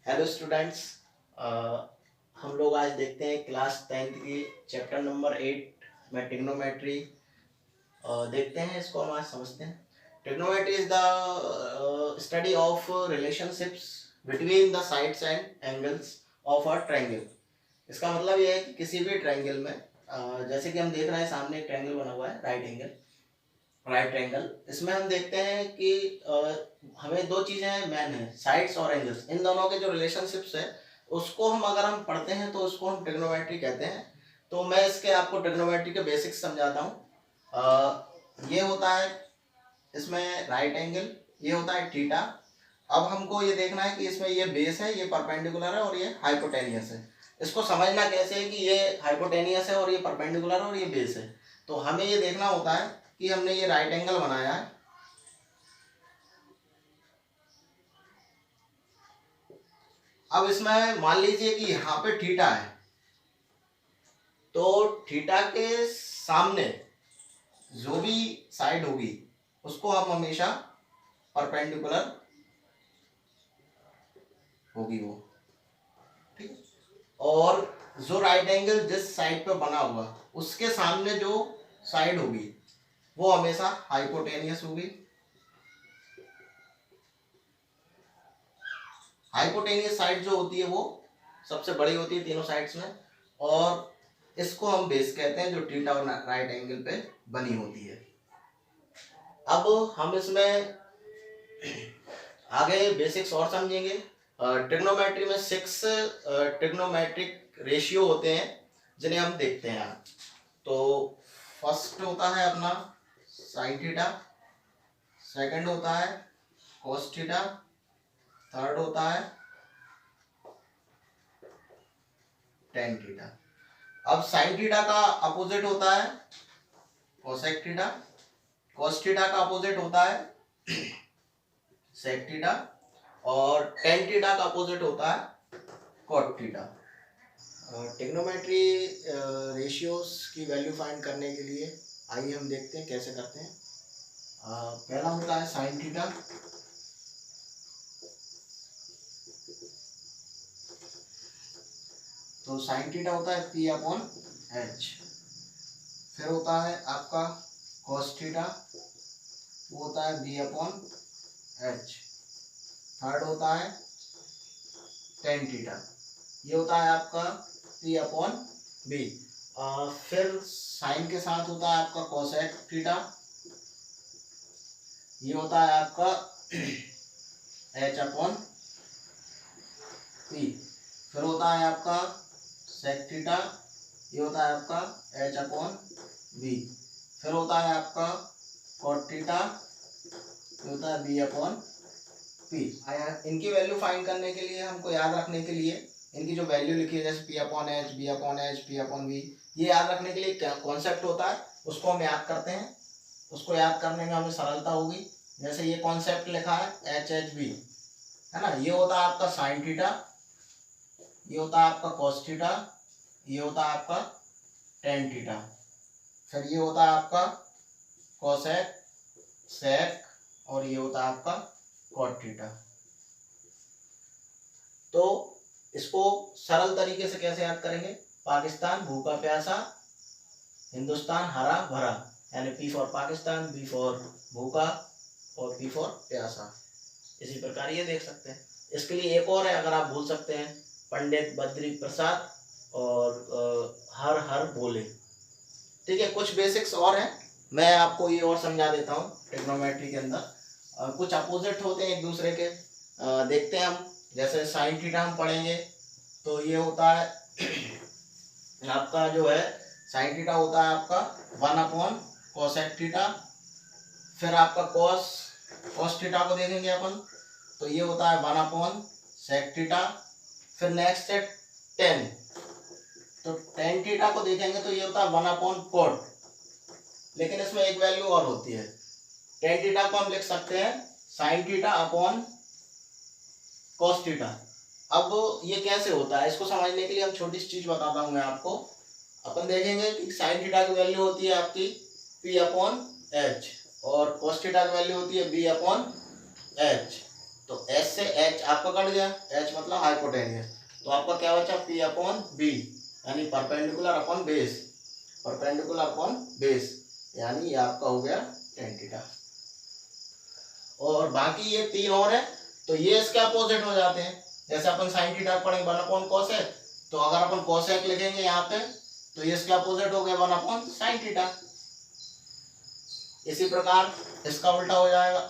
Hello students. हम लोग आज देखते हैं क्लास 10th की चैप्टर नंबर 8 में ट्रिग्नोमेट्री। देखते हैं इसको, हम आज समझते हैं। Trigonometry is the study of relationships between the sides and angles of a triangle. इसका मतलब ये है कि किसी भी ट्रायंगल में जैसे कि हम देख रहे हैं सामने एक ट्रायंगल बना हुआ है, राइट एंगल। इसमें हम देखते हैं कि हमें दो चीजें मेन है, साइड्स और एंगल्स। इन दोनों के जो रिलेशनशिप्स है उसको हम अगर हम पढ़ते हैं तो उसको हम ट्रिग्नोमेट्री कहते हैं। तो मैं इसके आपको ट्रिग्नोमेट्री के बेसिक्स समझाता हूँ। ये होता है इसमें राइट एंगल, ये होता है थीटा। अब हमको ये देखना है कि इसमें ये बेस है, ये परपेंडिकुलर है और ये हाइपोटेनियस है। इसको समझना कैसे है कि ये हाइपोटेनियस है और ये परपेंडिकुलर है और ये बेस है। तो हमें ये देखना होता है कि हमने ये राइट एंगल बनाया है। अब इसमें मान लीजिए कि यहाँ पे थीटा है, तो थीटा के सामने जो भी साइड होगी उसको हम हमेशा परपेंडिकुलर होगी वो, ठीक है। और जो राइट एंगल जिस साइड पे बना हुआ उसके सामने जो साइड होगी वो हमेशा हाइपोटेनियस होगी। हाइपोटेनियस साइड जो होती है वो सबसे बड़ी होती है तीनों साइड्स में, और इसको हम बेस कहते हैं जो थीटा और राइट एंगल पे बनी होती है। अब हम इसमें आगे बेसिक्स और समझेंगे। ट्रिग्नोमेट्री में 6 ट्रिग्नोमेट्रिक रेशियो होते हैं जिन्हें हम देखते हैं। तो फर्स्ट होता है अपना साइन थीटा, सेकंड होता है कॉस थीटा, थर्ड होता है टेन थीटा। अब साइन थीटा का अपोजिट होता है कोसेक थीटा, कॉस थीटा का अपोजिट होता है सेक थीटा, और टेन थीटा का अपोजिट होता है कॉट थीटा। ट्रिग्नोमेट्री रेशियोज की वैल्यू फाइंड करने के लिए आइए हम देखते हैं कैसे करते हैं। पहला होता है साइन थीटा। तो साइन थीटा होता है पी अपॉन एच। फिर होता है आपका कॉस थीटा, वो होता है बी अपॉन एच। थर्ड होता है टेन थीटा, ये होता है आपका पी अपॉन बी। फिर साइन के साथ होता है आपका कोसेक थीटा, ये होता है आपका एच अपॉन पी। फिर होता है आपका सेक थीटा, ये होता है आपका एच अपॉन बी। फिर होता है आपका कॉट थीटा, ये होता है बी अपॉन पी। इनकी वैल्यू फाइंड करने के लिए हमको याद रखने के लिए इनकी जो वैल्यू लिखी है जैसे P upon H, B upon H, P upon B, ये याद रखने के लिए क्या कॉन्सेप्ट होता है उसको हम याद करते हैं। उसको याद करने में हमें सरलता होगी। जैसे ये कॉन्सेप्ट लिखा है एच एच बी, है ना। ये होता है आपका साइन थीटा, ये होता है आपका कॉस थीटा, ये होता है आपका टेन थीटा। फिर ये होता है आपका कोसेक, सेक, और ये होता है आपका कॉट थीटा। तो इसको सरल तरीके से कैसे याद करेंगे? पाकिस्तान भूखा प्यासा, हिंदुस्तान हरा भरा, यानी P for Pakistan, B for भूखा और पी फॉर प्यासा। इसी प्रकार ये देख सकते हैं। इसके लिए एक और है, अगर आप भूल सकते हैं, पंडित बद्री प्रसाद और हर हर बोले। ठीक है, कुछ बेसिक्स और हैं, मैं आपको ये और समझा देता हूँ। ट्रिग्नोमेट्री के अंदर कुछ अपोजिट होते हैं एक दूसरे के। देखते हैं हम, जैसे साइन थीटा हम पढ़ेंगे तो ये होता है आपका जो है साइन थीटा होता है आपका 1 अपॉन कोसेक थीटा। फिर आपका कॉस थीटा को देखेंगे अपन, तो ये होता है 1 अपॉन सेक थीटा। फिर नेक्स्ट है टेन, तो टेन थीटा को देखेंगे तो ये होता है 1 अपॉन कॉट। लेकिन इसमें एक वैल्यू और होती है, टेन थीटा को हम लिख सकते हैं sine theta upon cos theta. अब ये कैसे होता है, इसको समझने के लिए हम छोटी सी चीज बताता हूँ मैं आपको। अपन देखेंगे कि साइन थीटा की वैल्यू होती है आपकी पी अपॉन एच और कॉस थीटा की वैल्यू होती है बी अपॉन एच। तो एच से एच आपका कट गया, एच मतलब हाइपोटेन्यूस, तो आपका क्या बचा पी अपॉन बी, यानी perpendicular upon base, perpendicular upon base, यानी ये आपका हो गया टेन थीटा। और बाकी ये तीन और है, तो ये इसके अपोजिट हो जाते हैं। जैसे अपन साइन थीटा पढ़ेंगे 1 अपॉन कोसेक, तो अगर अपन कोसेक लिखेंगे यहाँ पे तो ये इसके अपोजिट हो गया 1 अपॉन साइन थीटा। इसी प्रकार इसका उल्टा हो जाएगा,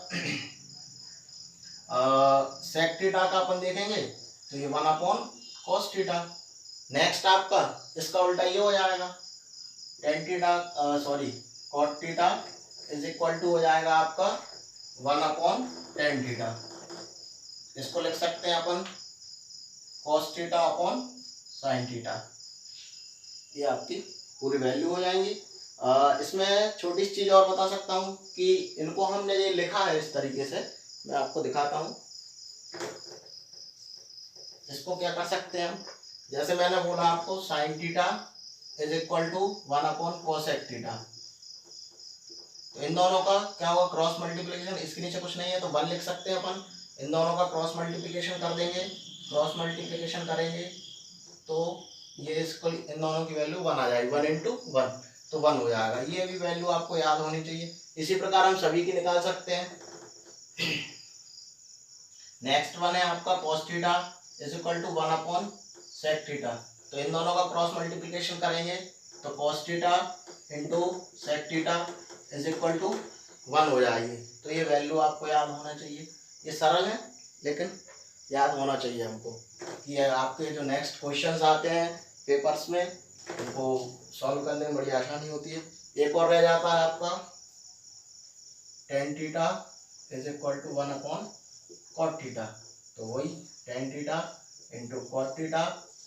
सेक थीटा का अपन देखेंगे तो ये 1 अपॉन कोस थीटा। नेक्स्ट आपका इसका उल्टा ये हो जाएगा tan theta, sorry cot theta is equal to हो जाएगा आपका 1 अपॉन टेन थीटा। इसको लिख सकते हैं अपन cos theta upon sine theta. ये आपकी पूरी वैल्यू हो जाएंगी। इसमें छोटी सी चीज और बता सकता हूँ कि इनको हमने ये लिखा है इस तरीके से, मैं आपको दिखाता हूँ। इसको क्या कर सकते हैं हम, जैसे मैंने बोला आपको sine theta is equal to 1 upon cosec theta, तो इन दोनों का क्या होगा क्रॉस मल्टीप्लिकेशन, इसके नीचे कुछ नहीं है तो 1 लिख सकते हैं अपन। इन दोनों का क्रॉस मल्टीप्लिकेशन कर देंगे, क्रॉस मल्टीप्लिकेशन करेंगे तो ये इसको इन दोनों की वैल्यू 1 आ जाएगी, 1 इंटू 1 तो 1 हो जाएगा। ये भी वैल्यू आपको याद होनी चाहिए। इसी प्रकार हम सभी की निकाल सकते हैं। नेक्स्ट वन है आपका cos theta is equal to 1 upon sec theta, तो इन दोनों का क्रॉस मल्टीप्लिकेशन करेंगे तो cos theta into sec theta is equal to 1 हो जाएगी। तो ये वैल्यू आपको याद होना चाहिए। ये सरल है लेकिन याद होना चाहिए हमको कि आपके जो नेक्स्ट क्वेश्चंस आते हैं पेपर्स में उनको सॉल्व करने में बड़ी आसानी होती है। एक और रह जाता है आपका tan theta is equal to 1 upon cot theta, तो वही tan theta into cot theta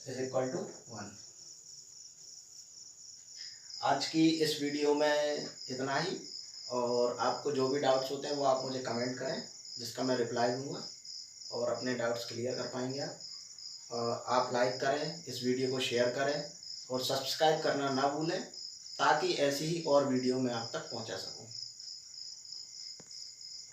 is equal to 1। आज की इस वीडियो में इतना ही, और आपको जो भी डाउट्स होते हैं वो आप मुझे कमेंट करें जिसका मैं रिप्लाई दूंगा और अपने डाउट्स क्लियर कर पाएंगे आप लाइक करें, इस वीडियो को शेयर करें और सब्सक्राइब करना ना भूलें ताकि ऐसी ही और वीडियो मैं आप तक पहुंचा सकूं।